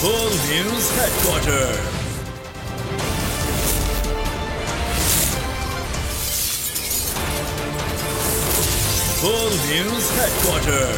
Full News Headquarters. Full News Headquarters.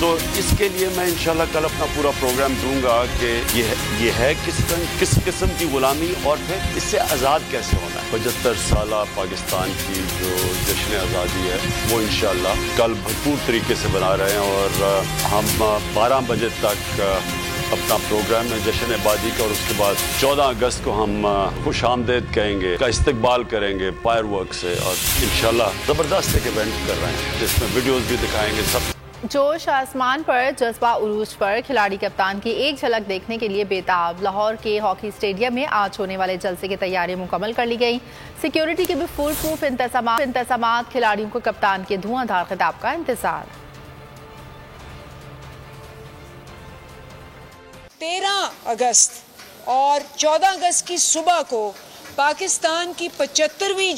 تو اس کے لیے میں انشاءاللہ کل اپنا پورا پروگرام دوں گا کہ یہ ہے کس قسم کی غلامی اور پھر اس سے آزاد کیسے ہونا ہے۔ 75 سالہ پاکستان کی جو جشن آزادی ہے وہ انشاءاللہ کل بھرپور طریقے سے بنا رہے ہیں، اور ہم 12 بجے تک اپنا پروگرام ہے جشن آبادی کا، اور اس کے بعد 14 اگست کو ہم خوش آمدید کہیں گے، کا استقبال کریں گے فائر ورک سے، اور انشاءاللہ زبردست ایک ایونٹ کر رہے ہیں جس میں ویڈیوز بھی دکھائیں گے سب۔ جوش آسمان پر، جذبہ عروج پر، کھلاڑی کپتان کی ایک جھلک دیکھنے کے لیے بےتاب۔ لاہور کے ہاکی اسٹیڈیم میں آج ہونے والے جلسے کی تیاری مکمل کر لی گئی۔ سیکیورٹی کے بھی فل پروف انتظامات، کھلاڑیوں کو کپتان کے دھواں دھار خطاب کا انتظار۔ 13 اگست اور 14 اگست کی صبح کو پاکستان کی 75ویں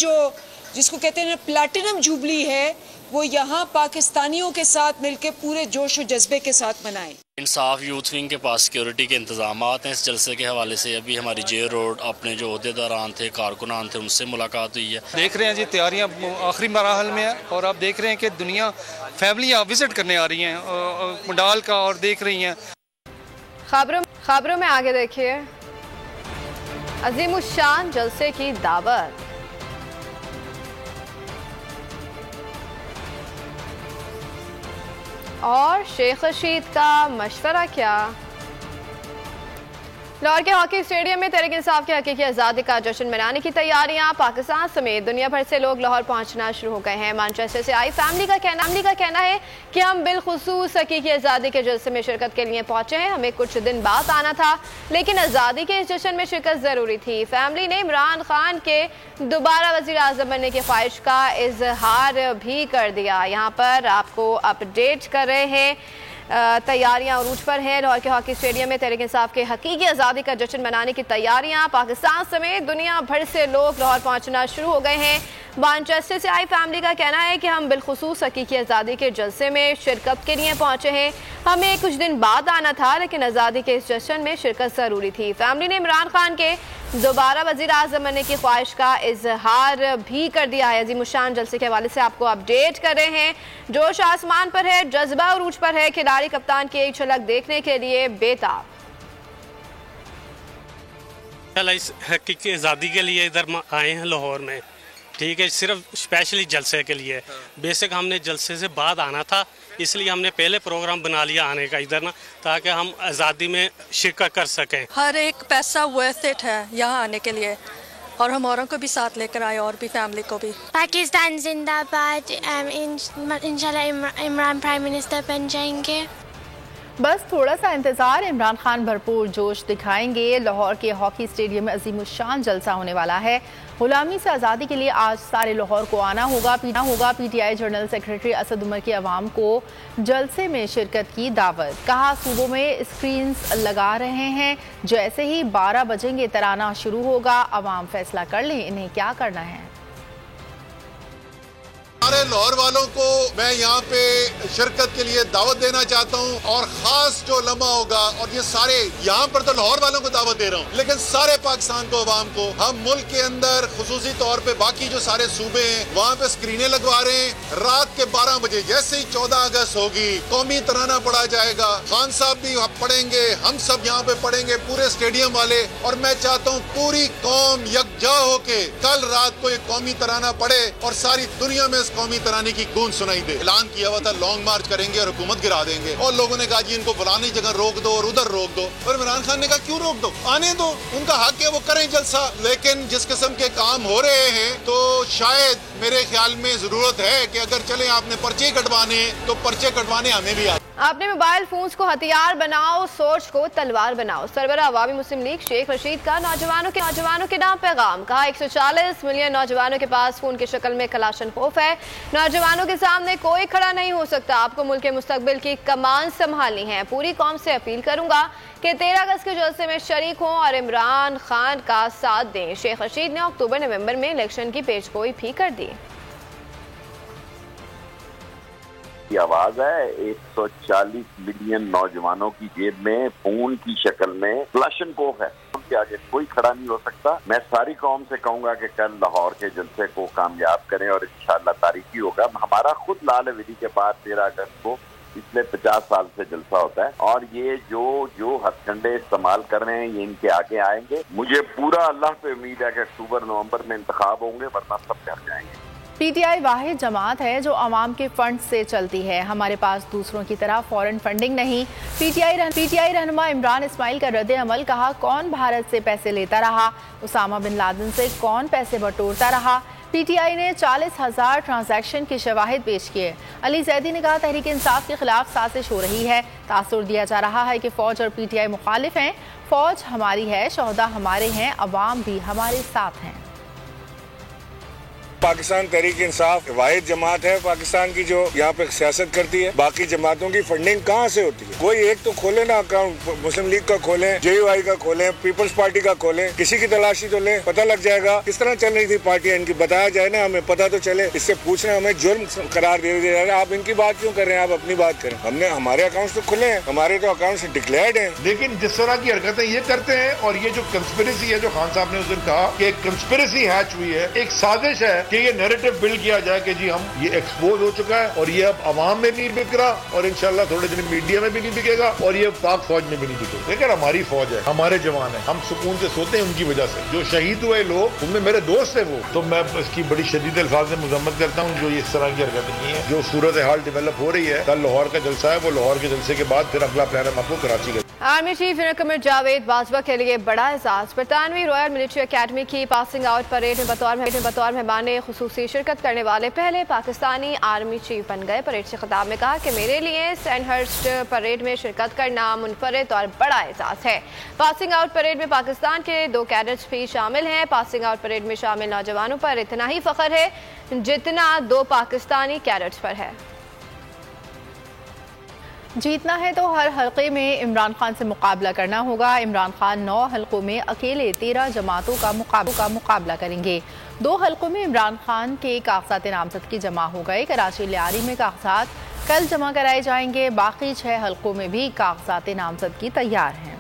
جس کو کہتے ہیں پلیٹینم جوبلی ہے، وہ یہاں پاکستانیوں کے ساتھ مل کے پورے جوش و جذبے کے ساتھ منائیں۔ انصاف یوتھ ونگ کے پاس سیکیورٹی کے انتظامات ہیں اس جلسے کے حوالے سے۔ ابھی ہماری جے روڈ اپنے جو عہدیداران تھے، کارکنان تھے، ان سے ملاقات ہوئی ہے۔ دیکھ رہے ہیں جی تیاریاں آخری مراحل میں ہیں، اور آپ دیکھ رہے ہیں کہ دنیا فیملیاں وزٹ کرنے آ رہی ہیں منڈال کا، اور دیکھ رہی ہیں۔ خبروں میں آگے دیکھیے، عظیم الشان جلسے کی دعوت۔ اور شیخ رشید کا مشورہ کیا؟ لاہور کے ہاکی اسٹیڈیم میں تحریک انصاف کی حقیقی آزادی کا جشن منانے کی تیاریاں۔ پاکستان سمیت دنیا بھر سے لوگ لاہور پہنچنا شروع ہو گئے ہیں۔ مانچسٹر سے آئی فیملی کا کہنا ہے کہ ہم بالخصوص حقیقی آزادی کے جلسے میں شرکت کے لیے پہنچے ہیں۔ ہمیں کچھ دن بعد آنا تھا، لیکن آزادی کے اس جشن میں شرکت ضروری تھی۔ فیملی نے عمران خان کے دوبارہ وزیر اعظم بننے کی خواہش کا اظہار بھی کر دیا۔ یہاں پر آپ کو اپڈیٹ کر رہے ہیں، تیاریاں عروج پر ہیں۔ لاہور کے ہاکی اسٹیڈیم میں تحریک انصاف کے حقیقی آزادی کا جشن منانے کی تیاریاں۔ پاکستان سمیت دنیا بھر سے لوگ لاہور پہنچنا شروع ہو گئے ہیں۔ مانچسٹر سے آئی فیملی کا کہنا ہے کہ ہم بالخصوص حقیقی آزادی کے جلسے میں شرکت کے لیے پہنچے ہیں۔ ہمیں کچھ دن بعد آنا تھا، لیکن آزادی کے اس جشن میں شرکت ضروری تھی۔ فیملی نے عمران خان کے دوبارہ وزیر اعظم بننے کی خواہش کا اظہار بھی کر دیا ہے۔ عظیم الشان جلسے کے حوالے سے آپ کو اپڈیٹ کر رہے ہیں۔ جوش آسمان پر ہے، جذبہ عروج پر ہے، کھلاڑی کپتان کی ایک جھلک دیکھنے کے لیے بےتاب۔ اس حقیقی آزادی کے لیے ادھر آئے ہیں لاہور میں، ٹھیک ہے، صرف اسپیشلی جلسے کے لیے۔ بیسک ہم نے جلسے سے بعد آنا تھا، اس لیے ہم نے پہلے پروگرام بنا لیا آنے کا ادھر نا، تاکہ ہم آزادی میں شرکت کر سکیں۔ ہر ایک پیسہ ورتھ اٹ ہے یہاں آنے کے لیے، اور ہم اوروں کو بھی ساتھ لے کر آئے، اور بھی فیملی کو بھی۔ پاکستان زندہ باد، انشاءاللہ عمران پرائم منسٹر بن جائیں گے۔ بس تھوڑا سا انتظار، عمران خان بھرپور جوش دکھائیں گے۔ لاہور کے ہاکی اسٹیڈیم میں عظیم الشان جلسہ ہونے والا ہے۔ غلامی سے آزادی کے لیے آج سارے لاہور کو آنا ہوگا۔ P T I general secretary Asad Umar کی عوام کو جلسے میں شرکت کی دعوت۔ کہا صوبوں میں اسکرینز لگا رہے ہیں، جیسے ہی 12 بجیں گے ترانہ شروع ہوگا، عوام فیصلہ کر لیں انہیں کیا کرنا ہے۔ سارے لاہور والوں کو میں یہاں پہ شرکت کے لیے دعوت دینا چاہتا ہوں، اور خاص جو لمحہ ہوگا، اور یہ سارے یہاں پر تو لاہور والوں کو دعوت دے رہا ہوں، لیکن سارے پاکستان کو، عوام کو، ہم ملک کے اندر خصوصی طور پہ باقی جو سارے صوبے ہیں وہاں پہ اسکرینیں لگوا رہے ہیں۔ رات کے 12 بجے جیسے ہی 14 اگست ہوگی، قومی ترانہ پڑھا جائے گا، خان صاحب بھی پڑھیں گے، ہم سب یہاں پہ پڑھیں گے، پورے اسٹیڈیم والے، اور میں چاہتا ہوں پوری قوم یکجا ہو کے کل رات کو یہ قومی ترانہ پڑھے، اور ساری دنیا میں اس قومی ترانے کی گونج سنائی دے۔ اعلان کیا ہوا تھا لانگ مارچ کریں گے اور حکومت گرا دیں گے، اور لوگوں نے کہا جی ان کو فلانی جگہ روک دو اور ادھر روک دو، اور عمران خان نے کہا کیوں روک دو، آنے دو، ان کا حق ہے وہ کریں جلسہ۔ لیکن جس قسم کے کام ہو رہے ہیں تو شاید میرے خیال میں ضرورت ہے کہ اگر چلیں آپ نے پرچے کٹوانے تو پرچے کٹوانے ہمیں بھی آ۔ اپنے موبائل فونز کو ہتھیار بناؤ، سوچ کو تلوار بناؤ۔ سربراہ عوامی مسلم لیگ شیخ رشید کا نوجوانوں کے نام پیغام۔ کہا 140 ملین نوجوانوں کے پاس فون کی شکل میں کلاشن خوف ہے، نوجوانوں کے سامنے کوئی کھڑا نہیں ہو سکتا۔ آپ کو ملک کے مستقبل کی کمان سنبھالنی ہے۔ پوری قوم سے اپیل کروں گا کہ 13 اگست کے جلسے میں شریک ہوں اور عمران خان کا ساتھ دیں۔ شیخ رشید نے اکتوبر نومبر میں الیکشن کی پیش گوئی بھی کر دی۔ کی آواز ہے 140 ملین نوجوانوں کی جیب میں فون کی شکل میں کلاشن کوف ہے، ان کے آگے کوئی کھڑا نہیں ہو سکتا۔ میں ساری قوم سے کہوں گا کہ کل لاہور کے جلسے کو کامیاب کریں، اور انشاءاللہ تاریخی ہوگا۔ ہمارا خود لال ویلی کے بعد 13 اگست کو پچھلے 50 سال سے جلسہ ہوتا ہے، اور یہ جو ہتھ کنڈے استعمال کر رہے ہیں یہ ان کے آگے آئیں گے۔ مجھے پورا اللہ پہ امید ہے کہ اکتوبر نومبر میں انتخاب ہوں گے، ورنہ سب گھر جائیں گے۔ پی ٹی آئی واحد جماعت ہے جو عوام کے فنڈ سے چلتی ہے، ہمارے پاس دوسروں کی طرح فورن فنڈنگ نہیں۔ پی ٹی آئی رہنما عمران اسماعیل کا رد عمل، کہا کون بھارت سے پیسے لیتا رہا، اسامہ بن لادن سے کون پیسے بٹورتا رہا۔ پی ٹی آئی نے 40,000 ٹرانزیکشن کے شواہد پیش کیے۔ علی زیدی نے کہا تحریک انصاف کے خلاف سازش ہو رہی ہے، تاثر دیا جا رہا ہے کہ فوج اور پی ٹی آئی مخالف ہیں، فوج ہماری ہے، شہداء ہمارے ہیں، عوام بھی ہمارے ساتھ ہیں۔ پاکستان تحریک انصاف واحد جماعت ہے پاکستان کی جو یہاں پہ سیاست کرتی ہے، باقی جماعتوں کی فنڈنگ کہاں سے ہوتی ہے؟ کوئی ایک تو کھولے نا اکاؤنٹ، مسلم لیگ کا کھولیں، جے یو آئی کا کھولیں، پیپلز پارٹی کا کھولیں، کسی کی تلاشی تو لیں، پتہ لگ جائے گا کس طرح چل رہی تھی پارٹیاں ان کی، بتایا جائے نا ہمیں، پتہ تو چلے۔ اس سے پوچھنا ہمیں جرم قرار دے دیا جائے، آپ ان کی بات کیوں کر رہے ہیں، آپ اپنی بات کریں۔ ہم نے ہمارے اکاؤنٹس تو کھلے ہیں، ہمارے تو اکاؤنٹس ڈکلیئرڈ ہیں، لیکن جس طرح کی حرکتیں یہ کرتے ہیں، اور یہ جو کنسپریسی ہے جو خان صاحب نے اس دن کہا کہ ایک کنسپریسی ہیچ ہوئی ہے، ایک سازش ہے کہ یہ نیریٹو بلڈ کیا جائے کہ جی ہم یہ ایکسپوز ہو چکا ہے اور یہ اب عوام میں نہیں بک رہا، اور انشاءاللہ تھوڑے دن میڈیا میں بھی نہیں بکے گا، اور یہ پاک فوج میں بھی نہیں بکے گا۔ لیکن ہماری فوج ہے، ہمارے جوان ہیں، ہم سکون سے سوتے ہیں ان کی وجہ سے۔ جو شہید ہوئے لوگ ان میں میرے دوست تھے وہ، تو میں اس کی بڑی شدید الفاظ میں مذمت کرتا ہوں جو اس طرح کی حرکتیں کی ہیں۔ جو صورتحال ڈیولپ ہو رہی ہے، کل لاہور کا جلسہ ہے، وہ لاہور کے جلسے کے بعد پھر اگلا پلان ہم آپ کو کراچی کا۔ آرمی چیف ایئر کمر جاوید باجوہ کے لیے بڑا اعزاز، برطانوی رائل ملٹری اکیڈمی کی پاسنگ آؤٹ پریڈ میں بطور مہمان خصوصی شرکت کرنے والے پہلے پاکستانی آرمی چیف بن گئے۔ پریڈ سے خطاب میں کہا کہ میرے لیے سینڈہرسٹ پریڈ میں شرکت کرنا منفرد اور بڑا اعزاز ہے۔ پاسنگ آؤٹ پریڈ میں پاکستان کے 2 کیڈٹس بھی شامل ہیں۔ پاسنگ آؤٹ پریڈ میں شامل نوجوانوں پر اتنا ہی فخر ہے جتنا 2 پاکستانی کیڈٹس پر ہے۔ جیتنا ہے تو ہر حلقے میں عمران خان سے مقابلہ کرنا ہوگا۔ عمران خان 9 حلقوں میں اکیلے 13 جماعتوں کا مقابلہ کریں گے۔ 2 حلقوں میں عمران خان کے کاغذات نامزد کی جمع ہو گئے۔ کراچی لیاری میں کاغذات کل جمع کرائے جائیں گے۔ باقی 6 حلقوں میں بھی کاغذات نامزدگی تیار ہیں۔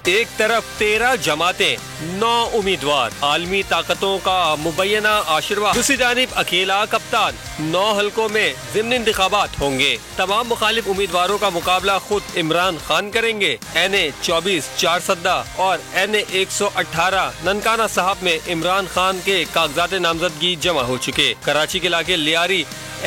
ایک طرف 13 جماعتیں، 9 امیدوار، عالمی طاقتوں کا مبینہ آشرواد، دوسری جانب اکیلا کپتان۔ 9 حلقوں میں ضمنی انتخابات ہوں گے۔ تمام مخالف امیدواروں کا مقابلہ خود عمران خان کریں گے۔ NA 24 4 سدہ اور NA 118 ننکانہ صاحب میں عمران خان کے کاغذات نامزدگی جمع ہو چکے۔ کراچی کے علاقے لیاری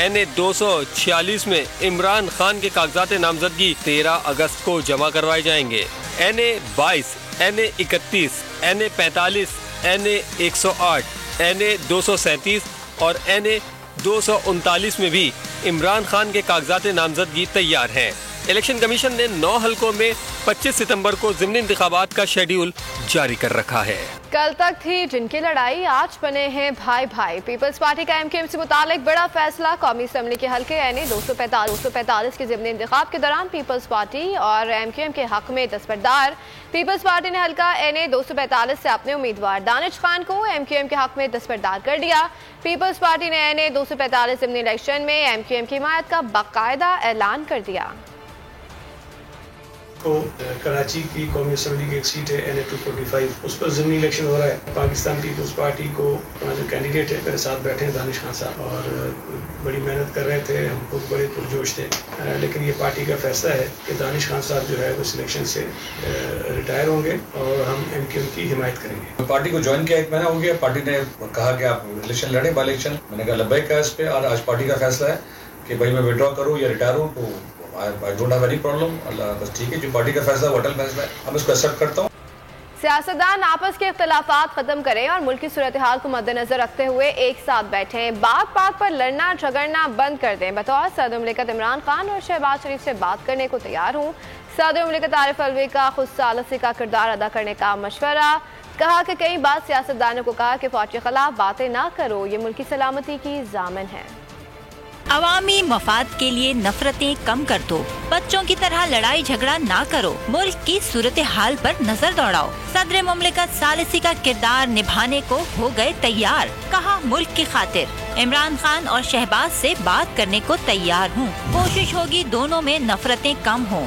NA 246 میں عمران خان کے کاغذات نامزدگی 13 اگست کو جمع کروائے جائیں گے۔ NA 22 NA 31 NA 45 NA 108 NA 237 اور NA 239 میں بھی عمران خان کے کاغذات نامزدگی تیار ہیں۔ الیکشن کمیشن نے 9 حلقوں میں 25 ستمبر کو ضمنی انتخابات کا شیڈیول جاری کر رکھا ہے۔ کل تک تھی جن کی لڑائی، آج بنے ہیں بھائی بھائی۔ پیپلز پارٹی کا MQM سے متعلق بڑا فیصلہ، قومی اسمبلی کے حلقے NA 245 کے ضمنی انتخاب کے دوران پیپلز پارٹی اور MQM کے حق میں دستبردار۔ پیپلز پارٹی نے حلقہ NA 245 سے اپنے امیدوار دانش خان کو MQM کے حق میں دستبردار کر دیا۔ پیپلز پارٹی نے NA 245 ضمنی الیکشن میں MQM کی حمایت کا باقاعدہ اعلان کر دیا۔ کراچی کی قومی اسمبلی کی ایک سیٹ ہے NA 245، اس پر ضمنی الیکشن ہو رہا ہے۔ پاکستان پیپلز پارٹی کو جو کینڈیڈیٹ ہے میرے ساتھ بیٹھے ہیں دانش خان صاحب، اور بڑی محنت کر رہے تھے، ہم خود بڑے پرجوش تھے، لیکن یہ پارٹی کا فیصلہ ہے کہ دانش خان صاحب جو ہے وہ سلیکشن سے ریٹائر ہوں گے اور ہم MQM کی حمایت کریں گے۔ پارٹی کو جوائن کیا 1 مہینہ ہو گیا، پارٹی نے کہا کہ آپ الیکشن لڑیں بائی الیکشن، میں نے کہا لبیک ہے اس پہ، اور آج پارٹی کا فیصلہ ہے کہ بھائی میں وڈرا کروں یا ریٹائر ہوں، تو I don't have any problem، اللہ بس ٹھیک ہے، جو پارٹی کا فیصلہ وہ اٹل فیصلہ ہے، ہم اس کو ایکسیپٹ کرتا ہوں۔ سیاستدان آپس کے اختلافات ختم کریں اور ملک کی صورتحال کو مد نظر رکھتے ہوئے ایک ساتھ بیٹھیں، بات پر لڑنا جھگڑنا بند کر دیں۔ بطور صدر مملکت عمران خان اور شہباز شریف سے بات کرنے کو تیار ہوں۔ صدر مملکت عارف الوی کا خود ثالثی کا کردار ادا کرنے کا مشورہ، کہا کہ کئی بار سیاستدانوں کو کہا کہ فوج کے خلاف باتیں نہ کرو، یہ ملک کی سلامتی کی ضامن ہے۔ عوامی مفاد کے لیے نفرتیں کم کر دو، بچوں کی طرح لڑائی جھگڑا نہ کرو، ملک کی صورتحال پر نظر دوڑاؤ۔ صدر مملکت ثالثی کا کردار نبھانے کو ہو گئے تیار، کہا ملک کی خاطر عمران خان اور شہباز سے بات کرنے کو تیار ہوں، کوشش ہوگی دونوں میں نفرتیں کم ہوں۔